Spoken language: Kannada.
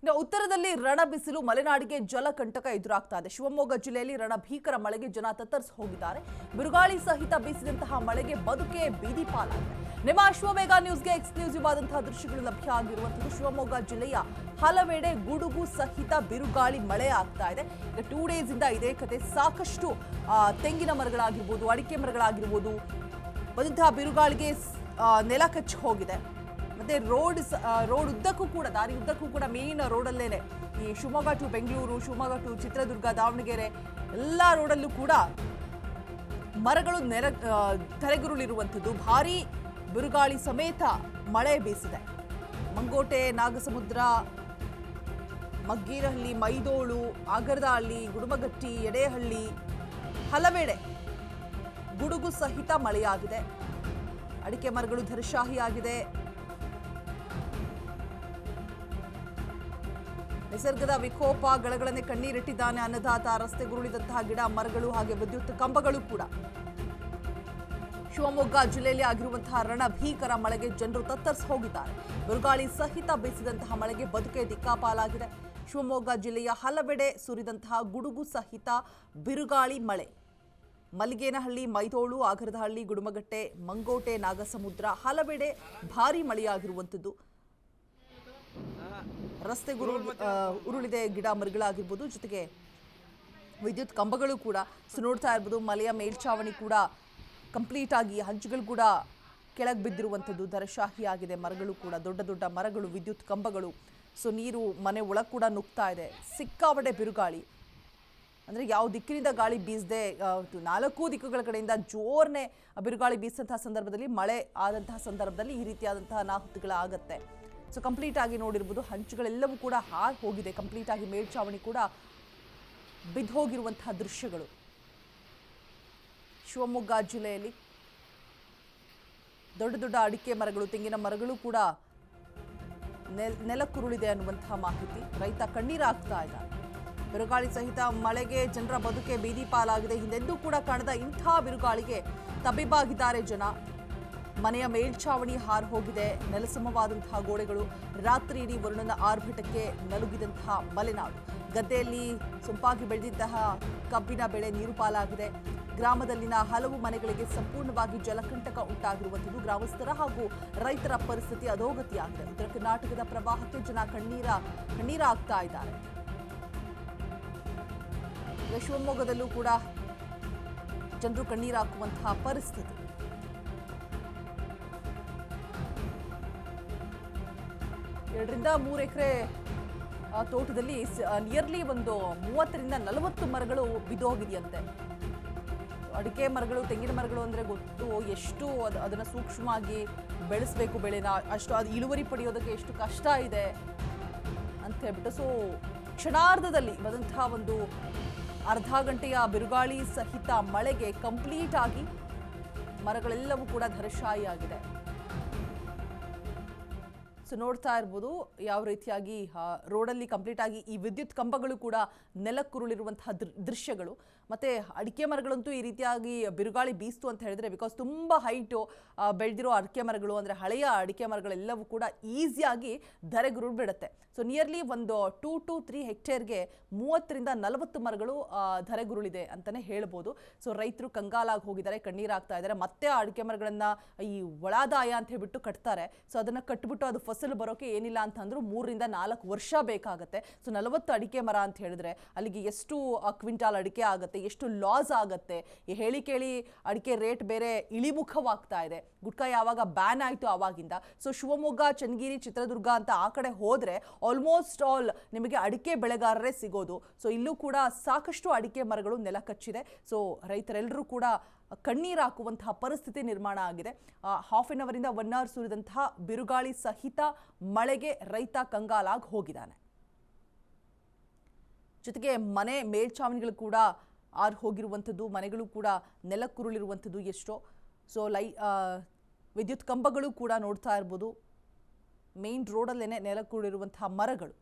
ಇನ್ನು ಉತ್ತರದಲ್ಲಿ ರಣ ಬಿಸಿಲು ಮಲೆನಾಡಿಗೆ ಜಲಕಂಟಕ ಎದುರಾಗ್ತಾ ಇದೆ. ಶಿವಮೊಗ್ಗ ಜಿಲ್ಲೆಯಲ್ಲಿ ರಣ ಭೀಕರ ಮಳೆಗೆ ಜನ ತತ್ತರಿಸಿ ಹೋಗಿದ್ದಾರೆ. ಬಿರುಗಾಳಿ ಸಹಿತ ಬೀಸಿದಂತಹ ಮಳೆಗೆ ಬದುಕೆ ಬೀದಿ ಪಾಲಾಗಿದೆ. ನಿಮ್ಮ ಅಶ್ವವೇಗ ನ್ಯೂಸ್ಗೆ ಎಕ್ಸ್ಕ್ಲೂಸಿವ್ ಆದಂತಹ ದೃಶ್ಯಗಳು ಲಭ್ಯ ಆಗಿರುವಂತಹ ಶಿವಮೊಗ್ಗ ಜಿಲ್ಲೆಯ ಹಲವೆಡೆ ಗುಡುಗು ಸಹಿತ ಬಿರುಗಾಳಿ ಮಳೆ ಆಗ್ತಾ ಇದೆ. ಈಗ 2 ಡೇಸ್ ಇಂದ ಇದೇ ಕತೆ. ಸಾಕಷ್ಟು ತೆಂಗಿನ ಮರಗಳಾಗಿರ್ಬೋದು, ಅಡಿಕೆ ಮರಗಳಾಗಿರ್ಬೋದು ಬಂದಂತಹ ಬಿರುಗಾಳಿಗೆ ನೆಲ ಕಚ್ಚಿ ಹೋಗಿದೆ. ಮತ್ತೆ ರೋಡ್ ಉದ್ದಕ್ಕೂ ಕೂಡ, ದಾರಿ ಉದ್ದಕ್ಕೂ ಕೂಡ ಮೇನ್ ರೋಡಲ್ಲೇನೆ ಈ ಶಿವಮೊಗ್ಗ ಟು ಬೆಂಗಳೂರು, ಶಿವಮೊಗ್ಗ ಟು ಚಿತ್ರದುರ್ಗ, ದಾವಣಗೆರೆ ಎಲ್ಲ ರೋಡಲ್ಲೂ ಕೂಡ ಮರಗಳು ಧರೆಗುರುಳಿರುವಂಥದ್ದು. ಭಾರೀ ಬಿರುಗಾಳಿ ಸಮೇತ ಮಳೆ ಬೀಸಿದೆ. ಮಂಗೋಟೆ, ನಾಗಸಮುದ್ರ, ಮಗ್ಗೀರಹಳ್ಳಿ, ಮೈದೋಳು, ಆಗರದಹಳ್ಳಿ, ಗುಡುಮಗಟ್ಟಿ, ಎಡೆಹಳ್ಳಿ ಹಲವೆಡೆ ಗುಡುಗು ಸಹಿತ ಮಳೆಯಾಗಿದೆ. ಅಡಿಕೆ ಮರಗಳು ಧರಶಾಹಿಯಾಗಿದೆ. ನಿಸರ್ಗದ ವಿಕೋಪ ಗಳಗಳನ್ನೇ ಕಣ್ಣೀರಿಟ್ಟಿದ್ದಾನೆ ಅನ್ನದಾತ. ರಸ್ತೆಗುರುಳಿದಂತಹ ಗಿಡ ಮರಗಳು ಹಾಗೆ ವಿದ್ಯುತ್ ಕಂಬಗಳು ಕೂಡ. ಶಿವಮೊಗ್ಗ ಜಿಲ್ಲೆಯಲ್ಲಿ ಆಗಿರುವಂತಹ ರಣ ಭೀಕರ ಮಳೆಗೆ ಜನರು ತತ್ತರಿಸಿ ಹೋಗಿದ್ದಾರೆ. ಬಿರುಗಾಳಿ ಸಹಿತ ಬೀಸಿದಂತಹ ಮಳೆಗೆ ಬದುಕೆ ದಿಕ್ಕಾಪಾಲಾಗಿದೆ. ಶಿವಮೊಗ್ಗ ಜಿಲ್ಲೆಯ ಹಲವೆಡೆ ಸುರಿದಂತಹ ಗುಡುಗು ಸಹಿತ ಬಿರುಗಾಳಿ ಮಳೆ. ಮಲ್ಲಿಗೇನಹಳ್ಳಿ, ಮೈದೋಳು, ಆಗರದಹಳ್ಳಿ, ಗುಡುಮಗಟ್ಟೆ, ಮಂಗೋಟೆ, ನಾಗಸಮುದ್ರ ಹಲವೆಡೆ ಭಾರೀ ಮಳೆಯಾಗಿರುವಂಥದ್ದು. ರಸ್ತೆಗಳು ಉರುಳಿದೆ, ಗಿಡ ಮರಗಳಾಗಿರ್ಬೋದು, ಜೊತೆಗೆ ವಿದ್ಯುತ್ ಕಂಬಗಳು ಕೂಡ. ನೋಡ್ತಾ ಇರ್ಬೋದು, ಮಲೆಯ ಮೇಲ್ಛಾವಣಿ ಕೂಡ ಕಂಪ್ಲೀಟ್ ಆಗಿ ಹಂಚುಗಳು ಕೂಡ ಕೆಳಗೆ ಬಿದ್ದಿರುವಂಥದ್ದು. ಧರಶಾಹಿಯಾಗಿದೆ. ಮರಗಳು ಕೂಡ ದೊಡ್ಡ ದೊಡ್ಡ ಮರಗಳು, ವಿದ್ಯುತ್ ಕಂಬಗಳು. ನೀರು ಮನೆ ಒಳಗೆ ಕೂಡ ನುಗ್ತಾ ಇದೆ. ಸಿಕ್ಕಾಪಟ್ಟೆ ಬಿರುಗಾಳಿ. ಅಂದರೆ ಯಾವ ದಿಕ್ಕಿನಿಂದ ಗಾಳಿ ಬೀಸದೆ 4 ದಿಕ್ಕುಗಳ ಕಡೆಯಿಂದ ಜೋರ್ನೆ ಬಿರುಗಾಳಿ ಬೀಸಂತಹ ಸಂದರ್ಭದಲ್ಲಿ, ಮಳೆ ಆದಂತಹ ಸಂದರ್ಭದಲ್ಲಿ ಈ ರೀತಿಯಾದಂತಹ ಅನಾಹುತಗಳಾಗತ್ತೆ. ಕಂಪ್ಲೀಟ್ ಆಗಿ ನೋಡಿರ್ಬೋದು, ಹಂಚುಗಳೆಲ್ಲವೂ ಕೂಡ ಹಾರಿ ಹೋಗಿದೆ. ಕಂಪ್ಲೀಟ್ ಆಗಿ ಮೇಲ್ಛಾವಣಿ ಕೂಡ ಬಿದ್ದು ಹೋಗಿರುವಂತಹ ದೃಶ್ಯಗಳು. ಶಿವಮೊಗ್ಗ ಜಿಲ್ಲೆಯಲ್ಲಿ ದೊಡ್ಡ ದೊಡ್ಡ ಅಡಿಕೆ ಮರಗಳು, ತೆಂಗಿನ ಮರಗಳು ಕೂಡ ನೆಲಕ್ಕುರುಳಿದೆ ಅನ್ನುವಂತಹ ಮಾಹಿತಿ. ರೈತ ಕಣ್ಣೀರಾಗ್ತಾ ಇದ್ದಾರೆ. ಬಿರುಗಾಳಿ ಸಹಿತ ಮಳೆಗೆ ಜನರ ಬದುಕೆ ಬೀದಿ ಪಾಲಾಗಿದೆ. ಹಿಂದೆಂದೂ ಕೂಡ ಕಾಣದ ಇಂಥ ಬಿರುಗಾಳಿಗೆ ತಬ್ಬಿಬ್ಬಾಗಿದ್ದಾರೆ ಜನ. ಮನೆಯ ಮೇಲ್ಛಾವಣಿ ಹಾರು ಹೋಗಿದೆ. ನೆಲಸಮವಾದಂತಹ ಗೋಡೆಗಳು. ರಾತ್ರಿ ಇಡೀ ವರುಣನ ಆರ್ಭಟಕ್ಕೆ ನಲುಗಿದಂತಹ ಮಲೆನಾಡು. ಗದ್ದೆಯಲ್ಲಿ ಸೊಂಪಾಗಿ ಬೆಳೆದಿದ್ದಂತಹ ಕಬ್ಬಿನ ಬೆಳೆ ನೀರು ಪಾಲಾಗಿದೆ. ಗ್ರಾಮದಲ್ಲಿನ ಹಲವು ಮನೆಗಳಿಗೆ ಸಂಪೂರ್ಣವಾಗಿ ಜಲಕಂಟಕ ಉಂಟಾಗಿರುವಂಥದ್ದು. ಗ್ರಾಮಸ್ಥರ ಹಾಗೂ ರೈತರ ಪರಿಸ್ಥಿತಿ ಅಧೋಗತಿಯಾಗಿದೆ. ಉತ್ತರ ಕರ್ನಾಟಕದ ಪ್ರವಾಹಕ್ಕೆ ಜನ ಕಣ್ಣೀರಾಗ್ತಾ ಇದ್ದಾರೆ. ಶಿವಮೊಗ್ಗದಲ್ಲೂ ಕೂಡ ಜನರು ಕಣ್ಣೀರಾಕುವಂತಹ ಪರಿಸ್ಥಿತಿ. 2 ರಿಂದ 3 ಎಕರೆ ತೋಟದಲ್ಲಿ ನಿಯರ್ಲಿ ಒಂದು 30 ರಿಂದ 40 ಮರಗಳು ಬಿದ್ದೋಗಿದೆಯಂತೆ. ಅಡಿಕೆ ಮರಗಳು, ತೆಂಗಿನ ಮರಗಳು ಅಂದರೆ ಗೊತ್ತು ಎಷ್ಟು ಅದನ್ನು ಸೂಕ್ಷ್ಮವಾಗಿ ಬೆಳೆಸಬೇಕು ಬೆಳೆನ, ಅಷ್ಟು ಅದು ಇಳುವರಿ ಪಡೆಯೋದಕ್ಕೆ ಎಷ್ಟು ಕಷ್ಟ ಇದೆ ಅಂತ ಹೇಳ್ಬಿಟ್ಟು. ಕ್ಷಣಾರ್ಧದಲ್ಲಿ ಬಂದಂತಹ ಒಂದು ಅರ್ಧ ಗಂಟೆಯ ಬಿರುಗಾಳಿ ಸಹಿತ ಮಳೆಗೆ ಕಂಪ್ಲೀಟ್ ಆಗಿ ಮರಗಳೆಲ್ಲವೂ ಕೂಡ ಧರಶಾಹಿಯಾಗಿದೆ. ನೋಡ್ತಾ ಇರ್ಬೋದು ಯಾವ ರೀತಿಯಾಗಿ ರೋಡಲ್ಲಿ ಕಂಪ್ಲೀಟ್ ಆಗಿ ಈ ವಿದ್ಯುತ್ ಕಂಬಗಳು ಕೂಡ ನೆಲಕ್ಕುರುಳಿರುವಂತಹ ದೃಶ್ಯಗಳು. ಮತ್ತೆ ಅಡಿಕೆ ಮರಗಳಂತೂ ಈ ರೀತಿಯಾಗಿ ಬಿರುಗಾಳಿ ಬೀಸ್ತು ಅಂತ ಹೇಳಿದ್ರೆ, ಬಿಕಾಸ್ ತುಂಬ ಹೈಟು ಬೆಳೆದಿರೋ ಅಡಿಕೆ ಮರಗಳು, ಅಂದರೆ ಹಳೆಯ ಅಡಿಕೆ ಮರಗಳೆಲ್ಲವೂ ಕೂಡ ಈಸಿಯಾಗಿ ಧರೆಗುರುಳು ಬಿಡುತ್ತೆ. ನಿಯರ್ಲಿ ಒಂದು 2 to 3 ಹೆಕ್ಟೇರ್ಗೆ 30 ರಿಂದ 40 ಮರಗಳು ಧರೆಗುರುಳಿದೆ ಅಂತಲೇ ಹೇಳ್ಬೋದು. ರೈತರು ಕಂಗಾಲಾಗಿ ಹೋಗಿದ್ದಾರೆ, ಕಣ್ಣೀರಾಗ್ತಾ ಇದ್ದಾರೆ. ಮತ್ತೆ ಆ ಅಡಿಕೆ ಮರಗಳನ್ನು ಈ ಒಳಾದಾಯ ಅಂತ ಹೇಳ್ಬಿಟ್ಟು ಕಟ್ತಾರೆ. ಅದನ್ನು ಕಟ್ಬಿಟ್ಟು ಅದು ಫಸಲು ಬರೋಕೆ ಏನಿಲ್ಲ ಅಂತಂದ್ರೂ 3 ರಿಂದ 4 ವರ್ಷ ಬೇಕಾಗುತ್ತೆ. 40 ಅಡಿಕೆ ಮರ ಅಂತ ಹೇಳಿದ್ರೆ ಅಲ್ಲಿಗೆ ಎಷ್ಟು ಕ್ವಿಂಟಾಲ್ ಅಡಿಕೆ ಆಗುತ್ತೆ, ಎಷ್ಟು ಲಾಸ್ ಆಗುತ್ತೆ. ಈ ಹೇಳಿ ಕೇಳಿ ಅಡಿಕೆ ರೇಟ್ ಬೇರೆ ಇಳಿಮುಖವಾಗ್ತಾ ಇದೆ. ಗುಟ್ಕಾ ಯಾವಾಗ ಬ್ಯಾನ್ ಆಯಿತು ಆವಾಗಿಂದ. ಶಿವಮೊಗ್ಗ, ಚನ್ನಗಿರಿ, ಚಿತ್ರದುರ್ಗ ಅಂತ ಆ ಕಡೆ ಹೋದರೆ ಆಲ್ಮೋಸ್ಟ್ ಆಲ್ ನಿಮಗೆ ಅಡಿಕೆ ಬೆಳೆಗಾರರೇ ಸಿಗೋದು. ಇಲ್ಲೂ ಕೂಡ ಸಾಕಷ್ಟು ಅಡಿಕೆ ಮರಗಳು ನೆಲ ಕಚ್ಚಿದೆ. ರೈತರೆಲ್ಲರೂ ಕೂಡ ಕಣ್ಣೀರಾಕುವಂತಹ ಪರಿಸ್ಥಿತಿ ನಿರ್ಮಾಣ ಆಗಿದೆ. ಹಾಫ್ ಆನ್ ಅವರಿಂದ 1 ಅವರ್ ಸುರಿದಂತಹ ಬಿರುಗಾಳಿ ಸಹಿತ ಮಳೆಗೆ ರೈತ ಕಂಗಾಲಾಗಿ ಹೋಗಿದ್ದಾನೆ. ಜೊತೆಗೆ ಮನೆ ಮೇಲ್ಛಾವಣಿಗಳು ಕೂಡ ಆರು ಹೋಗಿರುವಂಥದ್ದು, ಮನೆಗಳು ಕೂಡ ನೆಲಕ್ಕುರುಳಿರುವಂಥದ್ದು ಎಷ್ಟೋ. ವಿದ್ಯುತ್ ಕಂಬಗಳು ಕೂಡ ನೋಡ್ತಾ ಇರ್ಬೋದು. ಮೇನ್ ರೋಡಲ್ಲೇನೆ ನೆಲಕ್ಕುರುಳಿರುವಂತಹ ಮರಗಳು.